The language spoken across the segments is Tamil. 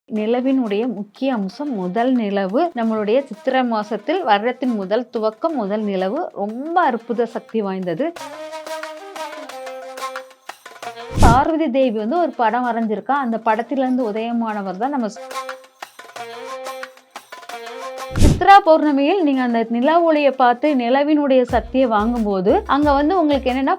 நிலவினுடைய முக்கிய அம்சம் முதல் நிலவு. நம்மளுடைய சித்திரை மாசத்தில் வருடத்தின் முதல் துவக்கம் முதல் நிலவு ரொம்ப அற்புத சக்தி வாய்ந்தது. பார்வதி தேவி ஒரு படம் வரைஞ்சிருக்கா. அந்த படத்திலிருந்து உதயமானவர் தான் நம்ம சித்ரா பௌர்ணமியில் நீங்க அந்த நிலா ஒளியை பார்த்து நிலவினுடைய சக்தியை வாங்கும்போது அங்க உங்களுக்கு என்னன்னா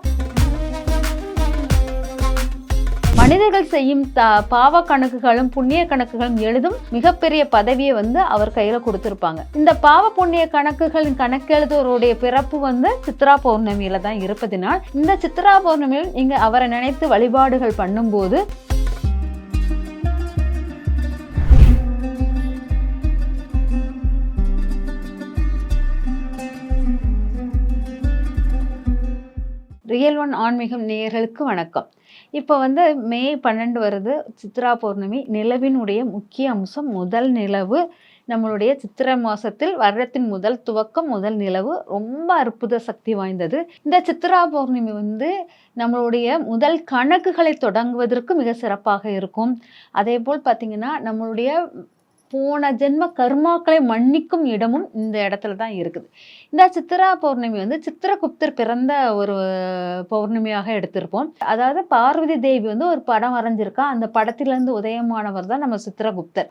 மனிதர்கள் செய்யும் பாவ கணக்குகளும் புண்ணிய கணக்குகளும் எழுதும் மிகப்பெரிய பதவியை அவர் கையில கொடுத்திருப்பாங்க. இந்த பாவ புண்ணிய கணக்குகளின் கணக்கெழுதுவருடைய பிறப்பு சித்ரா பௌர்ணமியில தான் இருப்பதினால் இந்த சித்ரா பௌர்ணமியில் நீங்க அவரை நினைத்து வழிபாடுகள் பண்ணும்போது ரியல் ஒன் ஆன்மீகம் நேயர்களுக்கு வணக்கம். இப்போ மே 12 வருது, சித்ரா பௌர்ணமி. நிலவினுடைய முக்கிய அம்சம் முதல் நிலவு. நம்மளுடைய சித்திரை மாசத்தில் வருடத்தின் முதல் துவக்கம் முதல் நிலவு ரொம்ப அற்புத சக்தி வாய்ந்தது. இந்த சித்ரா பௌர்ணமி நம்மளுடைய முதல் கணக்குகளை தொடங்குவதற்கு மிக சிறப்பாக இருக்கும். அதே போல் பார்த்தீங்கன்னா நம்மளுடைய போன ஜென்ம கர்மாக்களை மன்னிக்கும் இடமும் இந்த இடத்துல தான் இருக்குது. இந்த சித்ரா பௌர்ணமி சித்திரகுப்தர் பிறந்த ஒரு பௌர்ணமியாக எடுத்திருப்போம். அதாவது பார்வதி தேவி ஒரு படம் வரைஞ்சிருக்கா. அந்த படத்திலிருந்து உதயமானவர் தான் நம்ம சித்திரகுப்தர்.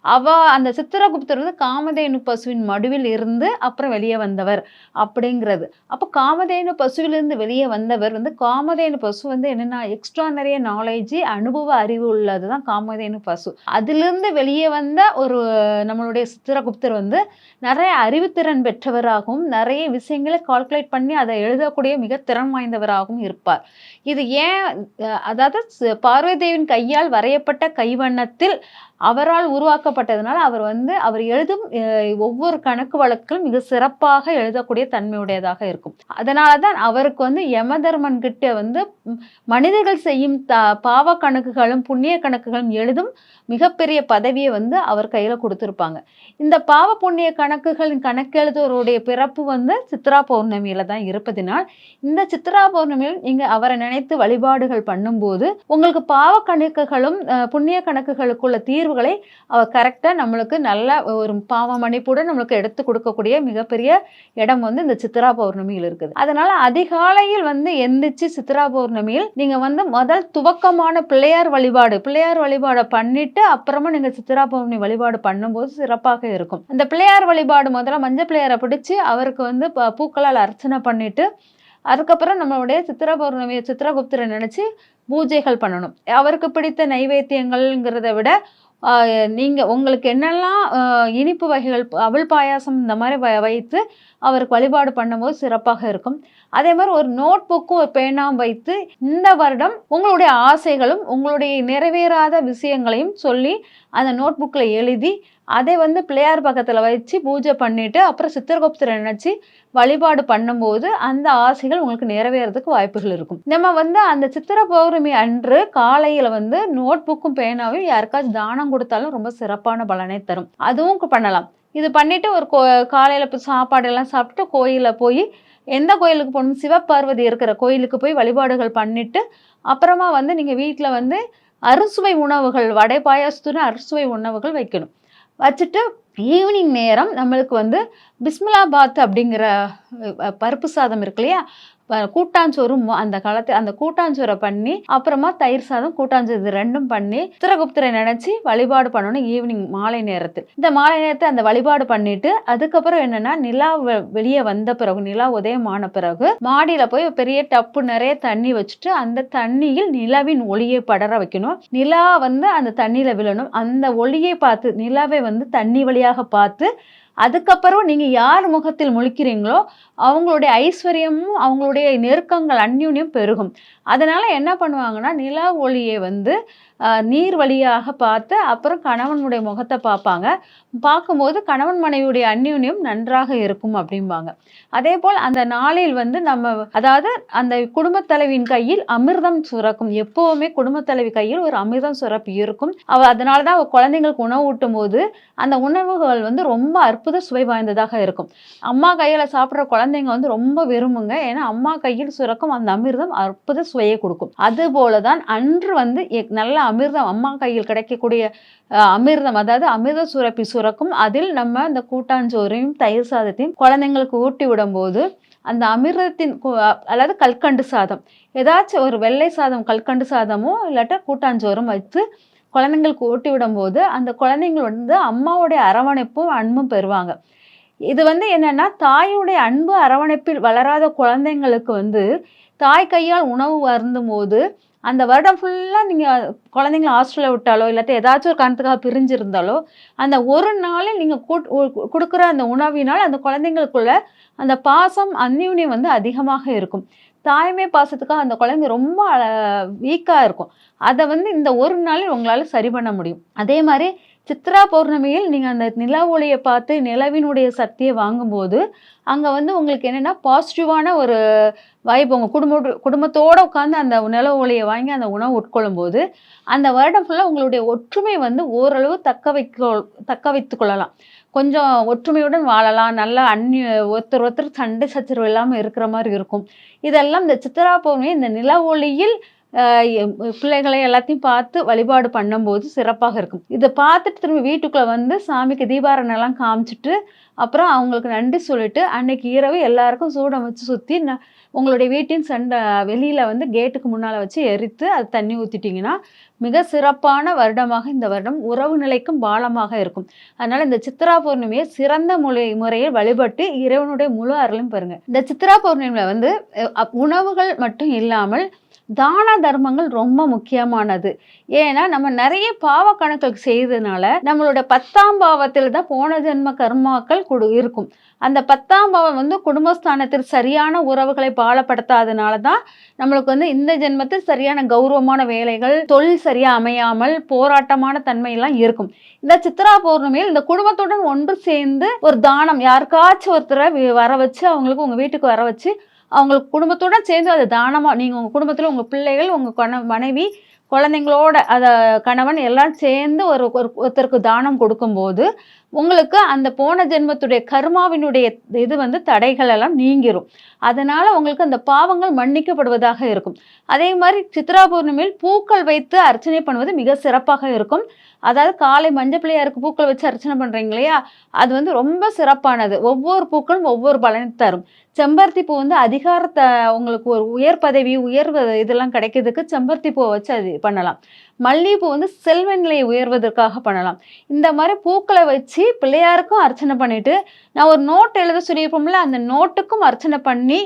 அந்த சித்திரகுப்தர் காமதேனு பசுவின் மடுவில் இருந்து அப்புறம் வெளியே வந்தவர் அப்படிங்கிறது. அப்போ காமதேனு பசுவிலிருந்து வெளியே வந்தவர் காமதேனு பசு என்னன்னா எக்ஸ்ட்ரா நிறைய நாலேஜ் அனுபவ அறிவு உள்ளதுதான் காமதேனு பசு. அதிலிருந்து வெளியே வந்த ஒரு நம்மளுடைய சித்திரகுப்தர் நிறைய அறிவுத்திறன் பெற்றவராகவும் நிறைய விஷயங்களை கால்குலேட் பண்ணி அதை எழுதக்கூடிய மிக திறன் வாய்ந்தவராகவும் இருப்பார். இது ஏன், அதாவது பார்வதி தேவியின் கையால் வரையப்பட்ட கைவண்ணத்தில் அவரால் உருவாக்கப்பட்டதுனால அவர் எழுதும் ஒவ்வொரு கணக்கு வழக்குகளும் மிக சிறப்பாக எழுதக்கூடிய தன்மையுடையதாக இருக்கும். அதனால தான் அவருக்கு யமதர்மன் கிட்ட மனிதர்கள் செய்யும் பாவ கணக்குகளும் புண்ணிய கணக்குகளும் எழுதும் மிகப்பெரிய பதவியை அவர் கையில கொடுத்திருப்பாங்க. இந்த பாவ புண்ணிய கணக்குகளின் கணக்கெழுதுவருடைய பிறப்பு சித்ரா பௌர்ணமியில தான் இருப்பதினால் இந்த சித்ரா பௌர்ணமியில் நீங்க அவரை நினைத்து வழிபாடுகள் பண்ணும்போது உங்களுக்கு பாவ கணக்குகளும் புண்ணிய கணக்குகளுக்குள்ள தீர்வுகளை அவர் கரெக்டா நம்மளுக்கு நல்ல ஒரு பாவ மன்னிப்புடன் நம்மளுக்கு எடுத்து கொடுக்கக்கூடிய மிகப்பெரிய இடம் இந்த சித்ரா பௌர்ணமியில் இருக்குது. அதனால அதிகாலையில் எந்திரிச்சு சித்ரா பௌர்ணமியில் நீங்க முதல் துவக்கமான பிள்ளையார் வழிபாடை பண்ணிட்டு அப்புறமா நீங்க சித்ரா பௌர்ணமி வழிபாடு பண்ணும்போது சிறப்பாக இருக்கும். அந்த பிள்ளையார் வழிபாடு முதல்ல மஞ்சள் பிள்ளையாரை பிடிச்சு அவருக்கு பூக்களால் அர்ச்சனை பண்ணிட்டு அதுக்கப்புறம் நம்மளுடைய சித்ரா பௌர்ணமி சித்திரகுப்தரை நினைச்சு பூஜைகள் பண்ணணும். அவருக்கு பிடித்த நைவேத்தியங்கள்ங்கிறத விட நீங்க உங்களுக்கு என்னெல்லாம் இனிப்பு வகைகள், அவல் பாயாசம் இந்த மாதிரி வைத்து அவருக்கு வழிபாடு பண்ணும்போது சிறப்பாக இருக்கும். அதே மாதிரி ஒரு நோட் புக்கும் ஒரு பேனாவும் வைத்து இந்த வருடம் உங்களுடைய ஆசைகளும் உங்களுடைய நிறைவேறாத விஷயங்களையும் சொல்லி அந்த நோட் புக்கில் எழுதி அதை பிள்ளையார் பக்கத்தில் வச்சு பூஜை பண்ணிட்டு அப்புறம் சித்திரகுப்தரை நினைச்சு வழிபாடு பண்ணும்போது அந்த ஆசைகள் உங்களுக்கு நிறைவேறதுக்கு வாய்ப்புகள் இருக்கும். நம்ம அந்த சித்திரை பௌர்ணமி அன்று காலையில நோட் புக்கும் பேனாவும் யாருக்காச்சும் தானம் கொடுத்தாலும் ரொம்ப சிறப்பான பலனை தரும். அதுவும் பண்ணலாம். இது பண்ணிட்டு ஒரு காலையில சாப்பாடு எல்லாம் சாப்பிட்டு கோயில போய் எந்த கோயிலுக்கு போகணும், சிவபார்வதி இருக்கிற கோயிலுக்கு போய் வழிபாடுகள் பண்ணிட்டு அப்புறமா நீங்க வீட்டில் அறுசுவை உணவுகள், வடை பாயாசத்துன்னு அறுசுவை உணவுகள் வைக்கணும். வச்சுட்டு ஈவினிங் நேரம் நம்மளுக்கு பிஸ்மிலாபாத் அப்படிங்கிற பருப்பு சாதம் இருக்கு இல்லையா, கூட்டாஞ்சோறும் அந்த காலத்து அந்த கூட்டாஞ்சோரை பண்ணி அப்புறமா தயிர் சாதம் கூட்டாஞ்சோறு இது ரெண்டும் பண்ணி சித்திரகுப்தரை நினைச்சு வழிபாடு பண்ணணும் ஈவினிங் மாலை நேரத்தில். இந்த மாலை நேரத்தை அந்த வழிபாடு பண்ணிட்டு அதுக்கப்புறம் என்னன்னா நிலா வெளியே வந்த பிறகு, நிலா உதயமான பிறகு மாடியில போய் பெரிய டப்பு நிறைய தண்ணி வச்சுட்டு அந்த தண்ணியில் நிலாவின் ஒளியை படர வைக்கணும். நிலா அந்த தண்ணியில விழணும். அந்த ஒளியை பார்த்து நிலாவை தண்ணி வழியாக பார்த்து அதுக்கப்புறம் நீங்க யார் முகத்தில் முழிக்கிறீங்களோ அவங்களுடைய ஐஸ்வர்யமும் அவங்களுடைய நெருக்கங்கள் அந்யூன்யம் பெருகும். அதனால என்ன பண்ணுவாங்கன்னா நிலா ஒளியை நீர் வழியாக பார்த்து அப்புறம் கணவனுடைய முகத்தை பார்ப்பாங்க. பார்க்கும்போது கணவன் மனைவியுடைய அந்யூன்யம் நன்றாக இருக்கும் அப்படிம்பாங்க. அதே போல் அந்த நாளில் நம்ம அதாவது அந்த குடும்பத் தலைவியின் கையில் அமிர்தம் சுரக்கும். எப்பவுமே குடும்பத் தலைவி கையில் ஒரு அமிர்தம் சுரப்பு இருக்கும். அதனாலதான் குழந்தைங்களுக்கு உணவு ஊட்டும் போது அந்த உணவுகள் ரொம்ப அற்புத சுவை வாய்ந்ததாக இருக்கும். அம்மா கையில சாப்பிடுற குழந்தைங்க வந்து ரொம்ப விரும்புங்க. ஏன்னா அம்மா கையில் சுரக்கும் அந்த அமிர்தம் அற்புத சுவையை கொடுக்கும். அதுபோல தான் அன்று வந்து நல்ல அமிர்தம் அம்மா கையில் கிடைக்கக்கூடிய அமிர்தம், அதாவது அமிர்த சுரப்பி சுரக்கும். அதில் நம்ம இந்த கூட்டாஞ்சோறையும் தயிர் சாதத்தையும் குழந்தைங்களுக்கு ஊட்டி விடும்போது அந்த அமிர்தத்தின் அதாவது கல்கண்டு சாதம், ஏதாச்சும் ஒரு வெள்ளை சாதம் கல்கண்டு சாதமோ இல்லாட்டா கூட்டாஞ்சோறும் வைத்து குழந்தைங்களுக்கு ஊட்டி விடும்போது அந்த குழந்தைங்கள் வந்து அம்மாவுடைய அரவணைப்பும் அன்பும் பெறுவாங்க. இது வந்து என்னன்னா, தாயுடைய அன்பு அரவணைப்பில் வளராத குழந்தைங்களுக்கு வந்து தாய் கையால் உணவு அருந்தும்போது அந்த வருடம் ஃபுல்லா நீங்க குழந்தைங்கள ஹாஸ்டல்ல விட்டாலோ இல்லாட்டி ஏதாச்சும் ஒரு காரணத்துக்காக பிரிஞ்சிருந்தாலோ அந்த ஒரு நாளில் நீங்க கொடுக்குற அந்த உணவினால் அந்த குழந்தைங்களுக்குள்ள அந்த பாசம் அந்யோன்யம் வந்து அதிகமாக இருக்கும். தாய்மை பாசத்துக்காக அந்த குழந்தை ரொம்ப வீக்கா இருக்கும். அதை வந்து இந்த ஒரு நாளில் உங்களால சரி பண்ண முடியும். அதே மாதிரி சித்ரா பௌர்ணமியில் நீங்க அந்த நிலா ஒளியை பார்த்து நிலவினுடைய சக்தியை வாங்கும்போது அங்க வந்து உங்களுக்கு என்னன்னா பாசிட்டிவான ஒரு வைப், உங்க குடும்பத்தோட உட்காந்து அந்த நில ஒளியை வாங்கி அந்த உணவு உட்கொள்ளும் போது அந்த வருடம் ஃபுல்லா உங்களுடைய ஒற்றுமை வந்து ஓரளவு தக்க வைத்துக் கொள்ளலாம். கொஞ்சம் ஒற்றுமையுடன் வாழலாம். நல்லா ஒருத்தர் சண்டை சச்சரவு இல்லாமல் இருக்கிற மாதிரி இருக்கும். இதெல்லாம் இந்த சித்ரா பௌர்ணமி இந்த நில ஒளியில் பிள்ளைகளை எல்லாத்தையும் பார்த்து வழிபாடு பண்ணும்போது சிறப்பாக இருக்கும். இதை பார்த்துட்டு திரும்ப வீட்டுக்குள்ள வந்து சாமிக்கு தீபாராதனை எல்லாம் காமிச்சிட்டு அப்புறம் அவங்களுக்கு நன்றி சொல்லிட்டு அன்னைக்கு இரவு எல்லாருக்கும் சூடம் வச்சு சுற்றி உங்களுடைய வீட்டின் வெளியில வந்து கேட்டுக்கு முன்னால வச்சு எரித்து அது தண்ணி ஊற்றிட்டிங்கன்னா மிக சிறப்பான வருடமாக இந்த வருடம் உறவு நிலைக்கும் பாலமாக இருக்கும். அதனால இந்த சித்ரா பௌர்ணமியை சிறந்த முறையில் வழிபட்டு இறைவனுடைய முழு அருளையும் பெறுங்க. இந்த சித்ரா பௌர்ணமியில வந்து உணவுகள் மட்டும் இல்லாமல் தான தர்மங்கள் ரொம்ப முக்கியமானது. ஏன்னா நம்ம நிறைய பாவ கணக்குகள் செய்ததுனால நம்மளோட 10ஆம் பாவத்தில் தான் போன ஜென்ம கர்மாக்கள் இருக்கும். அந்த 10ஆம் பாவம் வந்து குடும்பஸ்தானத்தில் சரியான உறவுகளை பாலப்படுத்தாதனால தான் நம்மளுக்கு வந்து இந்த ஜென்மத்தில் சரியான கௌரவமான வேலைகள், தொழில் சரியா அமையாமல் போராட்டமான தன்மையெல்லாம் இருக்கும். இந்த சித்ரா பௌர்ணமியில் இந்த குடும்பத்துடன் ஒன்று சேர்ந்து ஒரு தானம், யாருக்காச்சும் ஒருத்தரை வர வச்சு அவங்களுக்கு உங்க வீட்டுக்கு வர வச்சு அவங்களுக்கு குடும்பத்துடன் சேர்ந்து அது தானமா நீங்க உங்க குடும்பத்துல உங்க பிள்ளைகள், உங்க மனைவி, குழந்தைங்களோட கணவன் எல்லாம் சேர்ந்து ஒருத்தருக்கு தானம் கொடுக்கும்போது உங்களுக்கு அந்த போன ஜென்மத்துடைய கர்மாவினுடைய இது வந்து தடைகள் எல்லாம் நீங்கிரும். அதனால உங்களுக்கு அந்த பாவங்கள் மன்னிக்கப்படுவதாக இருக்கும். அதே மாதிரி சித்ரா பௌர்ணமியில் பூக்கள் வைத்து அர்ச்சனை பண்ணுவது மிக சிறப்பாக இருக்கும். அதாவது காலை மஞ்சள் பிள்ளையாருக்கு பூக்கள் வச்சு அர்ச்சனை பண்றீங்க இல்லையா, அது வந்து ரொம்ப சிறப்பானது. ஒவ்வொரு பூக்களும் ஒவ்வொரு பலனை தரும். செம்பருத்தி பூ வந்து அதிகாரத்தை உங்களுக்கு ஒரு உயர் பதவி இதெல்லாம் கிடைக்கிறதுக்கு செம்பருத்தி பூவை வச்சு அது பண்ணலாம். மல்லிகைப்பூ வந்து செல்வ நிலையை உயர்வதற்காக பண்ணலாம். இந்த மாதிரி பூக்களை வச்சு பிள்ளையாருக்கும் அர்ச்சனை பண்ணிட்டு நான் ஒரு நோட் எழுத சொல்லியிருப்போம்ல, அந்த நோட்டுக்கும் அர்ச்சனை பண்ணி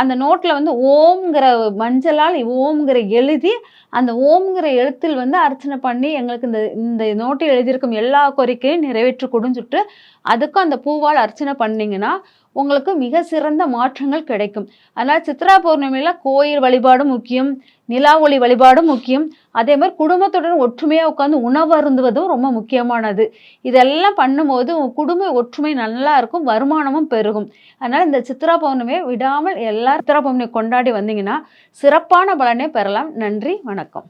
அந்த நோட்டில் வந்து ஓம்ங்கிற மஞ்சளால் ஓம்ங்கிற எழுதி அந்த ஓம்ங்கிற எழுத்தில் வந்து அர்ச்சனை பண்ணி எங்களுக்கு இந்த நோட்டில் எழுதியிருக்கும் எல்லா கோரிக்கையும் நிறைவேற்றி கொடுஞ்சுட்டு அதுக்கும் அந்த பூவால் அர்ச்சனை பண்ணிங்கன்னா உங்களுக்கு மிக சிறந்த மாற்றங்கள் கிடைக்கும். அதனால் சித்ரா பௌர்ணமியில கோயில் வழிபாடும் முக்கியம், நிலா ஒளி வழிபாடும் முக்கியம். அதே மாதிரி குடும்பத்துடன் ஒற்றுமையாக உட்காந்து உணவு அருந்துவதும் ரொம்ப முக்கியமானது. இதெல்லாம் பண்ணும்போது உங்கள் குடும்ப ஒற்றுமை நல்லா இருக்கும், வருமானமும் பெருகும். அதனால் இந்த சித்ரா பௌர்ணமியை விடாமல் எல்லாரும் சித்ரா பௌர்ணமி கொண்டாடி வந்தீங்கன்னா சிறப்பான பலனை பெறலாம். நன்றி, வணக்கம்.